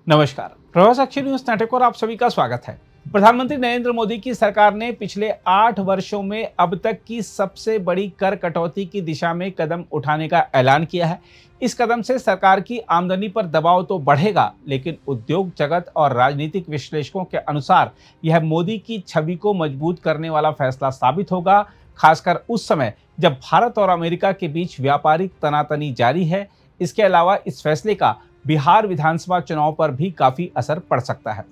नमस्कार, प्रवास अक्षर न्यूज नेटवर्क और आप सभी का स्वागत है। प्रधानमंत्री नरेंद्र मोदी की सरकार ने पिछले 8 वर्षों में अब तक की सबसे बड़ी कर कटौती की दिशा में कदम उठाने का ऐलान किया है। इस कदम से सरकार की आमदनी पर दबाव तो बढ़ेगा, लेकिन उद्योग जगत और राजनीतिक विश्लेषकों के अनुसार यह मोदी की छवि को मजबूत करने वाला फैसला साबित होगा, खासकर उस समय जब भारत और अमेरिका के बीच व्यापारिक तनातनी जारी है। इसके अलावा इस फैसले का बिहार विधानसभा चुनाव पर भी काफी असर पड़ सकता है।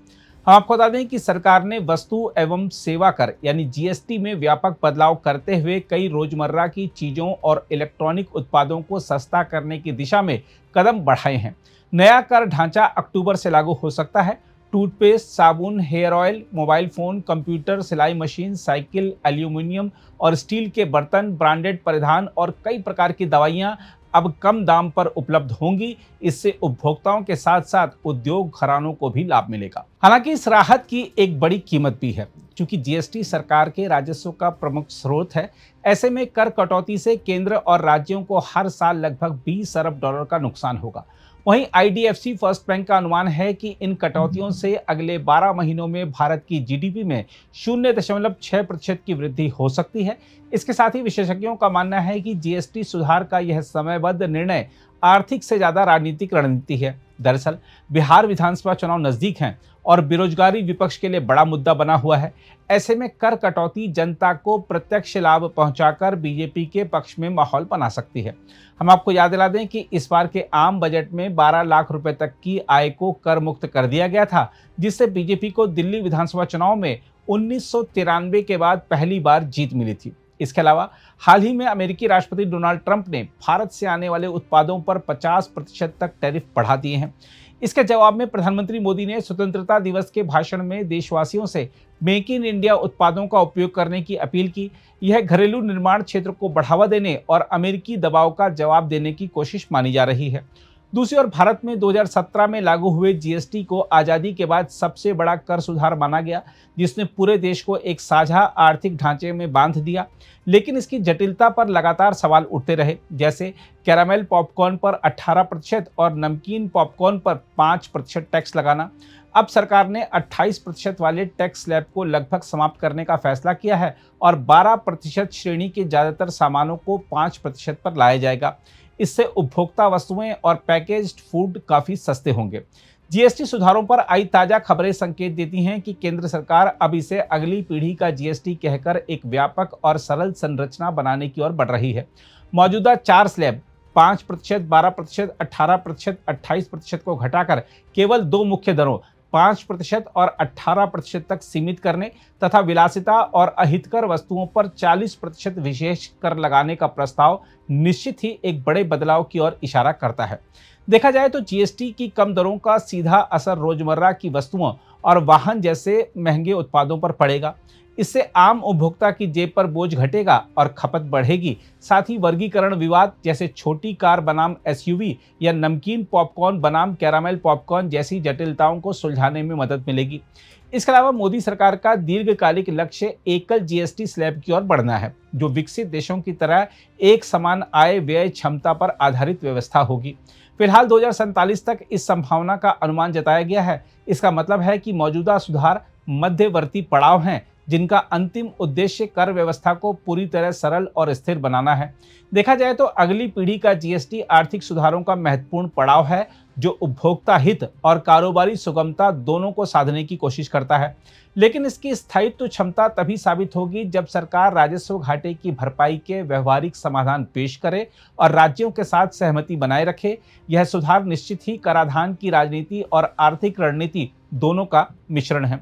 हम आपको बता दें कि सरकार ने वस्तु एवं सेवा कर यानी जीएसटी में व्यापक बदलाव करते हुए कई रोजमर्रा की चीजों और इलेक्ट्रॉनिक उत्पादों को सस्ता करने की दिशा में कदम बढ़ाए हैं। नया कर ढांचा अक्टूबर से लागू हो सकता है। टूथपेस्ट, साबुन, hair oil, mobile phone, computer, सिलाई मशीन, साइकिल, एल्यूमिनियम और स्टील के बर्तन, ब्रांडेड परिधान और कई प्रकार की दवाइयां अब कम दाम पर उपलब्ध होंगी। इससे उपभोक्ताओं के साथ साथ उद्योग घरानों को भी लाभ मिलेगा। हालांकि इस राहत की एक बड़ी कीमत भी है, क्योंकि जीएसटी सरकार के राजस्व का प्रमुख स्रोत है। ऐसे में कर कटौती से केंद्र और राज्यों को हर साल लगभग 20 अरब डॉलर का नुकसान होगा। वहीं आईडीएफसी फर्स्ट बैंक का अनुमान है कि इन कटौतियों से अगले 12 महीनों में भारत की जीडीपी में 0.6% की वृद्धि हो सकती है। इसके साथ ही विशेषज्ञों का मानना है कि जीएसटी सुधार का यह समयबद्ध निर्णय आर्थिक से ज्यादा राजनीतिक रणनीति है। दरअसल बिहार विधानसभा चुनाव नजदीक हैं और बेरोजगारी विपक्ष के लिए बड़ा मुद्दा बना हुआ है। ऐसे में कर कटौती जनता को प्रत्यक्ष लाभ पहुंचाकर बीजेपी के पक्ष में माहौल बना सकती है। हम आपको याद दिला दें कि इस बार के आम बजट में 12 लाख रुपए तक की आय को कर मुक्त कर दिया गया था, जिससे बीजेपी को दिल्ली विधानसभा चुनाव में 1993 के बाद पहली बार जीत मिली थी। इसके अलावा हाल ही में अमेरिकी राष्ट्रपति डोनाल्ड ट्रंप ने भारत से आने वाले उत्पादों पर 50% तक टैरिफ बढ़ा दिए हैं। इसके जवाब में प्रधानमंत्री मोदी ने स्वतंत्रता दिवस के भाषण में देशवासियों से मेक इन इंडिया उत्पादों का उपयोग करने की अपील की। यह घरेलू निर्माण क्षेत्र को बढ़ावा देने और अमेरिकी दबाव का जवाब देने की कोशिश मानी जा रही है। दूसरी ओर भारत में 2017 में लागू हुए जीएसटी को आज़ादी के बाद सबसे बड़ा कर सुधार माना गया, जिसने पूरे देश को एक साझा आर्थिक ढांचे में बांध दिया। लेकिन इसकी जटिलता पर लगातार सवाल उठते रहे, जैसे कैरामेल पॉपकॉर्न पर 18% और नमकीन पॉपकॉर्न पर 5% टैक्स लगाना। अब सरकार ने 28% वाले टैक्स स्लैब को लगभग समाप्त करने का फैसला किया है और 12% श्रेणी के ज्यादातर सामानों को 5% पर लाया जाएगा। इससे उपभोक्ता वस्तुएं और पैकेज्ड फूड काफी सस्ते होंगे। जीएसटी सुधारों पर आई ताजा खबरें संकेत देती हैं कि केंद्र सरकार अब इसे अगली पीढ़ी का जीएसटी कहकर एक व्यापक और सरल संरचना बनाने की ओर बढ़ रही है। मौजूदा 4 स्लैब 5%, 12%, 18%, 28% को घटाकर केवल 2 मुख्य दरों 5% और 18% तक सीमित करने तथा विलासिता और अहितकर वस्तुओं पर 40% विशेष कर लगाने का प्रस्ताव निश्चित ही एक बड़े बदलाव की ओर इशारा करता है। देखा जाए तो जीएसटी की कम दरों का सीधा असर रोजमर्रा की वस्तुओं और वाहन जैसे महंगे उत्पादों पर पड़ेगा। इससे आम उपभोक्ता की जेब पर बोझ घटेगा और खपत बढ़ेगी। साथ ही वर्गीकरण विवाद जैसे छोटी कार बनाम एसयूवी या नमकीन पॉपकॉर्न बनाम कैरामेल पॉपकॉर्न जैसी जटिलताओं को सुलझाने में मदद मिलेगी। इसके अलावा मोदी सरकार का दीर्घकालिक लक्ष्य एकल जीएसटी स्लैब की ओर बढ़ना है, जो विकसित देशों की तरह एक समान आय व्यय क्षमता पर आधारित व्यवस्था होगी। फिलहाल 2047 तक इस संभावना का अनुमान जताया गया है। इसका मतलब है कि मौजूदा सुधार मध्यवर्ती पड़ाव हैं, जिनका अंतिम उद्देश्य कर व्यवस्था को पूरी तरह सरल और स्थिर बनाना है। देखा जाए तो अगली पीढ़ी का जीएसटी आर्थिक सुधारों का महत्वपूर्ण पड़ाव है, जो उपभोक्ता हित और कारोबारी सुगमता दोनों को साधने की कोशिश करता है। लेकिन इसकी स्थायित्व क्षमता तभी साबित होगी जब सरकार राजस्व घाटे की भरपाई के व्यवहारिक समाधान पेश करे और राज्यों के साथ सहमति बनाए रखे। यह सुधार निश्चित ही कराधान की राजनीति और आर्थिक रणनीति दोनों का मिश्रण है।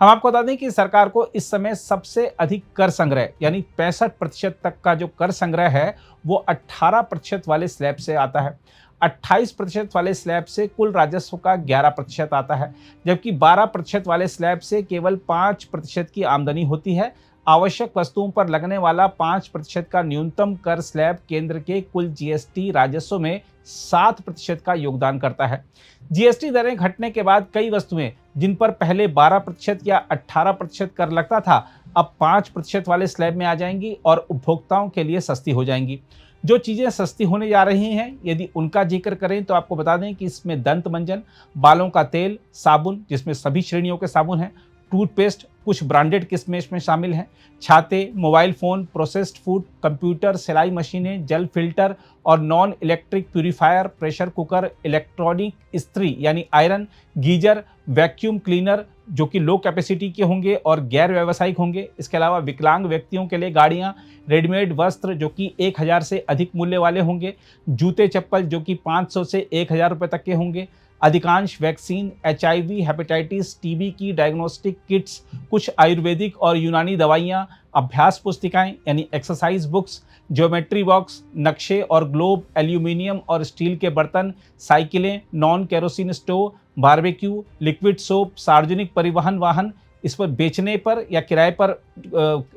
हम आपको बता दें कि सरकार को इस समय सबसे अधिक कर संग्रह यानी 65% तक का जो कर संग्रह है वो 18% वाले स्लैब से आता है। 28% वाले स्लैब से कुल राजस्व का 11% आता है, जबकि 12% वाले स्लैब से केवल 5% की आमदनी होती है। आवश्यक वस्तुओं पर लगने वाला 5% का न्यूनतम कर स्लैब केंद्र के कुल जीएसटी राजस्व में 7% का योगदान करता है। जीएसटी दरें घटने के बाद कई वस्तुएं जिन पर पहले 12% या 18% कर लगता था, अब 5% वाले स्लैब में आ जाएंगी और उपभोक्ताओं के लिए सस्ती हो जाएंगी। जो चीज़ें सस्ती होने जा रही हैं, यदि उनका जिक्र करें तो आपको बता दें कि इसमें दंत मंजन, बालों का तेल, साबुन जिसमें सभी श्रेणियों के साबुन हैं, टूथपेस्ट, कुछ ब्रांडेड किस्में इसमें शामिल हैं, छाते, mobile phone, processed food, computer, सिलाई मशीनें, जल फिल्टर और non electric purifier, pressure cooker, electronic इस्त्री यानी आयरन, गीजर, वैक्यूम क्लीनर जो कि लो कैपेसिटी के होंगे और गैर व्यावसायिक होंगे। इसके अलावा विकलांग व्यक्तियों के लिए गाड़ियाँ, रेडीमेड वस्त्र जो कि 1000 से अधिक मूल्य वाले होंगे, जूते चप्पल जो कि 500 से 1000 रुपये तक के होंगे, अधिकांश वैक्सीन, HIV, हेपेटाइटिस, TB की डायग्नोस्टिक किट्स, कुछ आयुर्वेदिक और यूनानी दवाइयाँ, अभ्यास पुस्तिकाएं यानी एक्सरसाइज बुक्स, ज्योमेट्री बॉक्स, नक्शे और ग्लोब, एल्यूमिनियम और स्टील के बर्तन, साइकिलें, non kerosene stove, barbecue, liquid soap, सार्वजनिक परिवहन वाहन, इस पर बेचने पर या किराए पर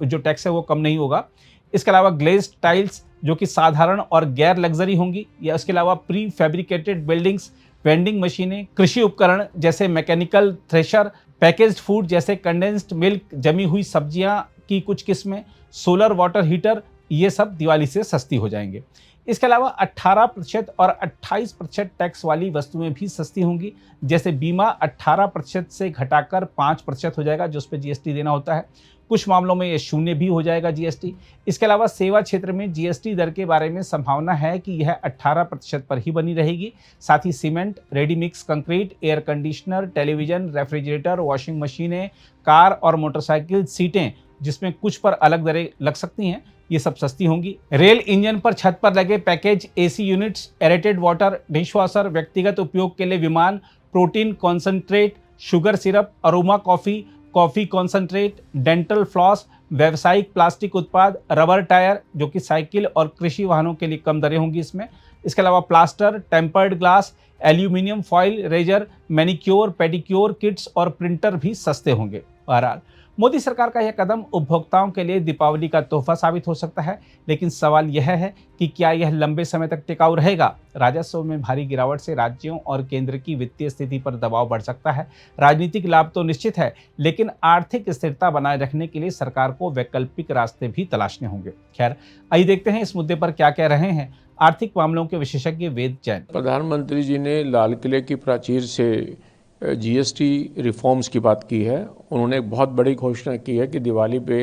जो टैक्स है वो कम नहीं होगा। इसके अलावा ग्लेज्ड टाइल्स जो कि साधारण और गैर लग्जरी होंगी, या इसके अलावा प्री फैब्रिकेटेड बिल्डिंग्स, वेंडिंग मशीनें, कृषि उपकरण जैसे मैकेनिकल थ्रेशर, पैकेज्ड फूड जैसे कंडेंस्ड मिल्क, जमी हुई सब्जियां की कुछ किस्में, सोलर वाटर हीटर, ये सब दिवाली से सस्ती हो जाएंगे। इसके अलावा 18% और 28% टैक्स वाली वस्तुएं भी सस्ती होंगी, जैसे बीमा 18% से घटाकर 5% हो जाएगा जो उस पर GST देना होता है। कुछ मामलों में ये शून्य भी हो जाएगा GST। इसके अलावा सेवा क्षेत्र में GST दर के बारे में संभावना है कि यह 18% पर ही बनी रहेगी। साथ ही cement, ready mix concrete, air conditioner, television, refrigerator, washing मशीनें, कार और मोटरसाइकिल सीटें जिसमें कुछ पर अलग दरें लग सकती हैं, ये सब सस्ती होंगी। रेल इंजन पर छत पर लगे package, AC units, aerated water, dishwasher, व्यक्तिगत उपयोग के लिए विमान, protein concentrate, sugar syrup, aroma coffee, coffee concentrate, dental floss, व्यावसायिक प्लास्टिक उत्पाद, रबर टायर जो कि साइकिल और कृषि वाहनों के लिए कम दरें होंगी इसमें। इसके अलावा plaster, tempered glass, aluminium foil, razor, manicure, pedicure kits और प्रिंटर भी सस्ते होंगे। बहरहाल मोदी सरकार का यह कदम उपभोक्ताओं के लिए दीपावली का तोहफा साबित हो सकता है, लेकिन सवाल यह है कि क्या यह लंबे समय तक टिकाऊ रहेगा। राजस्व में भारी गिरावट से राज्यों और केंद्र की वित्तीय स्थिति पर दबाव बढ़ सकता है। राजनीतिक लाभ तो निश्चित है, लेकिन आर्थिक स्थिरता बनाए रखने के लिए सरकार को वैकल्पिक रास्ते भी तलाशने होंगे। खैर, आइए देखते हैं इस मुद्दे पर क्या कह रहे हैं आर्थिक मामलों के विशेषज्ञ वेद जैन। प्रधानमंत्री जी ने लाल किले की प्राचीर से GST रिफॉर्म्स की बात की है। उन्होंने एक बहुत बड़ी घोषणा की है कि दिवाली पे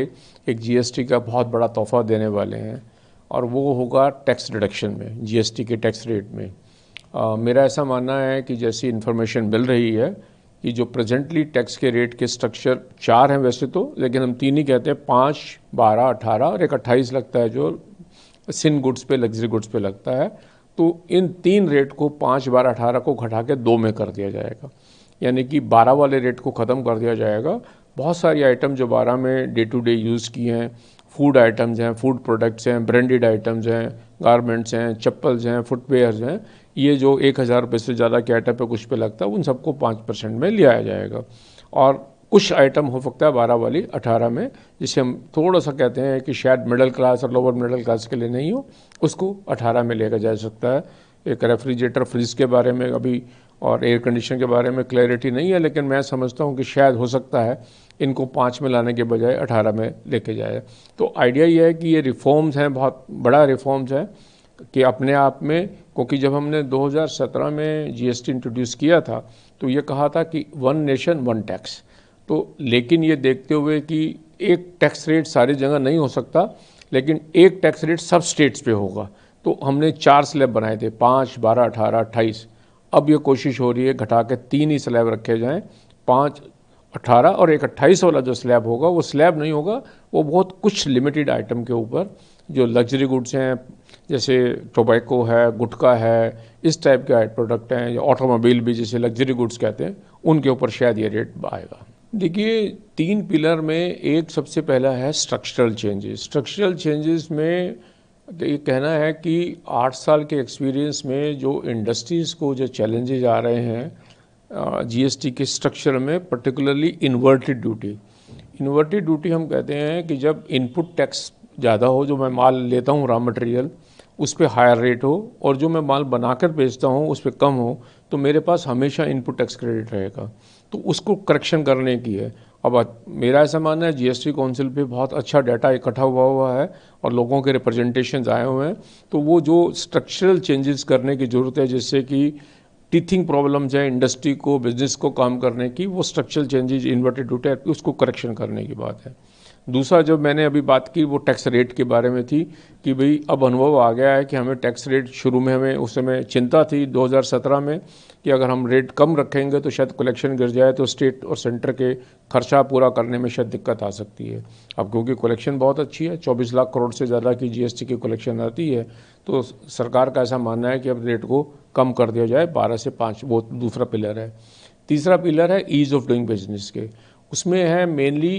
एक GST का बहुत बड़ा तोहफा देने वाले हैं और वो होगा टैक्स रिडक्शन में, GST के टैक्स रेट में। मेरा ऐसा मानना है कि जैसी इन्फॉर्मेशन मिल रही है कि जो प्रेजेंटली टैक्स के रेट के स्ट्रक्चर 4 हैं वैसे तो, लेकिन हम 3 ही कहते हैं, 5, 12, 18 और एक 28 लगता है जो सिन गुड्स पे, लग्जरी गुड्स पे लगता है। तो इन 3 रेट को 5, 12, 18 को घटा के 2 में कर दिया जाएगा, यानी कि 12 वाले रेट को ख़त्म कर दिया जाएगा। बहुत सारी आइटम जो 12 में डे टू डे यूज़ की हैं, फूड आइटम्स हैं, फूड प्रोडक्ट्स हैं, ब्रांडेड आइटम्स हैं, गारमेंट्स हैं, चप्पल्स हैं, फुटवेयर्स हैं, ये जो 1000 रुपये से ज़्यादा के आइटम पे कुछ पे लगता है उन सबको 5% में ले आया जाएगा। और कुछ आइटम हो सकता है 12 वाली 18 में, जिसे हम थोड़ा सा कहते हैं कि शायद मिडिल क्लास और लोअर मिडिल क्लास के लिए नहीं हो, उसको 18 में लेकर जा सकता है। एक रेफ्रिजरेटर, फ्रिज के बारे में अभी और एयर कंडीशनर के बारे में क्लैरिटी नहीं है, लेकिन मैं समझता हूँ कि शायद हो सकता है इनको 5 में लाने के बजाय 18 में लेके जाए। तो आइडिया ये है कि ये रिफॉर्म्स हैं, बहुत बड़ा रिफॉर्म्स है कि अपने आप में, क्योंकि जब हमने 2017 में GST इंट्रोड्यूस किया था तो ये कहा था कि 1 नेशन 1 टैक्स। तो लेकिन ये देखते हुए कि एक टैक्स रेट सारी जगह नहीं हो सकता, लेकिन एक टैक्स रेट सब स्टेट्स पे होगा, तो हमने 4 स्लैब बनाए थे, 5, 12, 18, 28। अब ये कोशिश हो रही है घटा के 3 ही स्लैब रखे जाएं, 5, 18 और एक 28 वाला जो स्लैब होगा वो स्लैब नहीं होगा, वो बहुत कुछ लिमिटेड आइटम के ऊपर जो लग्जरी गुड्स हैं, जैसे टोबैको है, गुटखा है, इस टाइप के प्रोडक्ट हैं, या ऑटोमोबाइल भी जैसे लग्जरी गुड्स कहते हैं, उनके ऊपर शायद ये रेट आएगा। देखिए 3 पिलर में एक सबसे पहला है स्ट्रक्चरल चेंजेस। स्ट्रक्चरल चेंजेस में ये कहना है कि 8 साल के एक्सपीरियंस में जो इंडस्ट्रीज़ को जो चैलेंजेस आ रहे हैं GST के स्ट्रक्चर में, पर्टिकुलरली इन्वर्टेड ड्यूटी हम कहते हैं कि जब इनपुट टैक्स ज़्यादा हो, जो मैं माल लेता हूँ रॉ मटेरियल उस पर हायर रेट हो, और जो मैं माल बनाकर बेचता हूँ उस पर कम हो, तो मेरे पास हमेशा इनपुट टैक्स क्रेडिट रहेगा। तो उसको करेक्शन करने की है। अब मेरा ऐसा मानना है जीएसटी काउंसिल पे बहुत अच्छा डाटा इकट्ठा हुआ है और लोगों के रिप्रेजेंटेशंस आए हुए हैं, तो वो जो स्ट्रक्चरल चेंजेस करने की ज़रूरत है, जिससे कि टीथिंग प्रॉब्लम्स है इंडस्ट्री को, बिजनेस को काम करने की, वो स्ट्रक्चरल चेंजेस इन्वर्टेड ड्यूटी उसको करेक्शन करने की बात है। दूसरा जो मैंने अभी बात की वो टैक्स रेट के बारे में थी कि भाई अब अनुभव आ गया है कि हमें टैक्स रेट, शुरू में हमें उस समय चिंता थी 2017 में कि अगर हम रेट कम रखेंगे तो शायद कलेक्शन गिर जाए, तो स्टेट और सेंटर के खर्चा पूरा करने में शायद दिक्कत आ सकती है। अब क्योंकि कलेक्शन बहुत अच्छी है, 24 लाख करोड़ से ज़्यादा की जीएसटी की कलेक्शन आती है, तो सरकार का ऐसा मानना है कि अब रेट को कम कर दिया जाए 12 से 5, वो दूसरा पिलर है। तीसरा पिलर है ईज़ ऑफ डूइंग बिजनेस के, उसमें है मेनली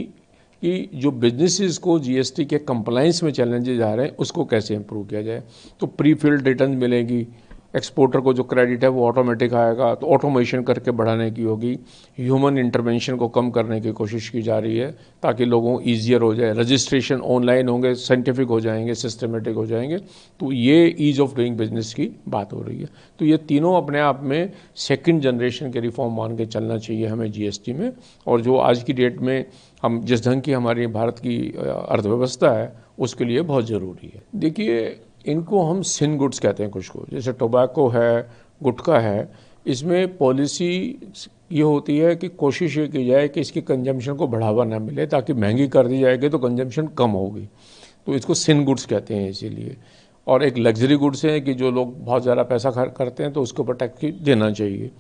कि जो बिजनेसेस को जीएसटी के कंप्लाइंस में चैलेंजेस आ रहे हैं उसको कैसे इंप्रूव किया जाए। तो प्री फिल्ड रिटर्न मिलेगी, एक्सपोर्टर को जो क्रेडिट है वो ऑटोमेटिक आएगा, तो ऑटोमेशन करके बढ़ाने की होगी, ह्यूमन इंटरवेंशन को कम करने की कोशिश की जा रही है ताकि लोगों ईजियर हो जाए, रजिस्ट्रेशन ऑनलाइन होंगे, साइंटिफिक हो जाएंगे, सिस्टमेटिक हो जाएंगे। तो ये ईज ऑफ डूइंग बिजनेस की बात हो रही है। तो ये तीनों अपने आप में सेकंड जनरेशन के रिफॉर्म मान के चलना चाहिए हमें जीएसटी में, और जो आज की डेट में हम जिस ढंग की हमारी भारत की अर्थव्यवस्था है उसके लिए बहुत ज़रूरी है। देखिए, इनको हम सिन गुड्स कहते हैं कुछ को, जैसे टोबैको है, गुटखा है, इसमें पॉलिसी ये होती है कि कोशिश ये की जाए कि इसकी कंजम्पशन को बढ़ावा ना मिले, ताकि महंगी कर दी जाएगी तो कंजम्पशन कम होगी, तो इसको सिन गुड्स कहते हैं इसीलिए। और एक लग्जरी गुड्स है कि जो लोग बहुत ज़्यादा पैसा खर्च करते हैं तो उसके ऊपर टैक्स देना चाहिए।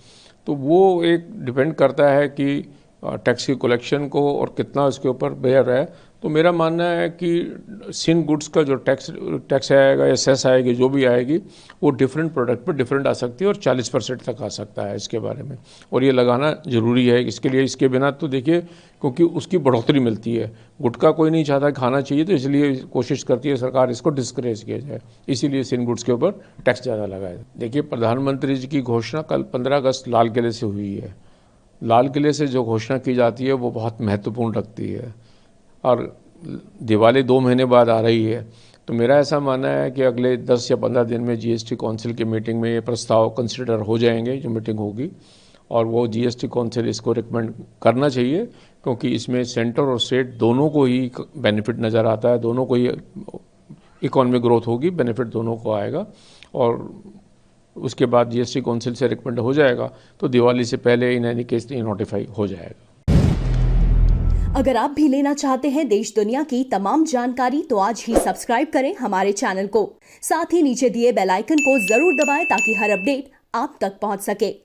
तो वो एक डिपेंड करता है कि टैक्स की कलेक्शन को और कितना उसके ऊपर बेयर है। तो मेरा मानना है कि सिन गुड्स का जो टैक्स आएगा या सेस आएगी, जो भी आएगी, वो डिफरेंट प्रोडक्ट पर डिफरेंट आ सकती है और 40% तक आ सकता है इसके बारे में, और ये लगाना ज़रूरी है इसके लिए। इसके बिना तो देखिए, क्योंकि उसकी बढ़ोतरी मिलती है, गुटखा कोई नहीं चाहता खाना चाहिए, तो इसलिए कोशिश करती है सरकार इसको डिस्करेज किया जाए, इसीलिए सिन गुड्स के ऊपर टैक्स ज़्यादा लगाए। देखिए, प्रधानमंत्री जी की घोषणा कल 15 अगस्त लाल किले से हुई है। लाल किले से जो घोषणा की जाती है वो बहुत महत्वपूर्ण रखती है, और दिवाली 2 महीने बाद आ रही है, तो मेरा ऐसा मानना है कि अगले 10 या 15 दिन में जीएसटी काउंसिल की मीटिंग में ये प्रस्ताव कंसिडर हो जाएंगे, जो मीटिंग होगी, और वो जीएसटी काउंसिल इसको रिकमेंड करना चाहिए, क्योंकि इसमें सेंटर और स्टेट दोनों को ही बेनिफिट नज़र आता है, दोनों को ही इकोनॉमिक ग्रोथ होगी, बेनिफिट दोनों को आएगा। और उसके बाद जीएसटी काउंसिल से रिकमेंड हो जाएगा तो दिवाली से पहले इन एनी केस नोटिफाई हो जाएगा। अगर आप भी लेना चाहते हैं देश दुनिया की तमाम जानकारी, तो आज ही सब्सक्राइब करें हमारे चैनल को। साथ ही नीचे दिए बेल आइकन को जरूर दबाएं ताकि हर अपडेट आप तक पहुंच सके।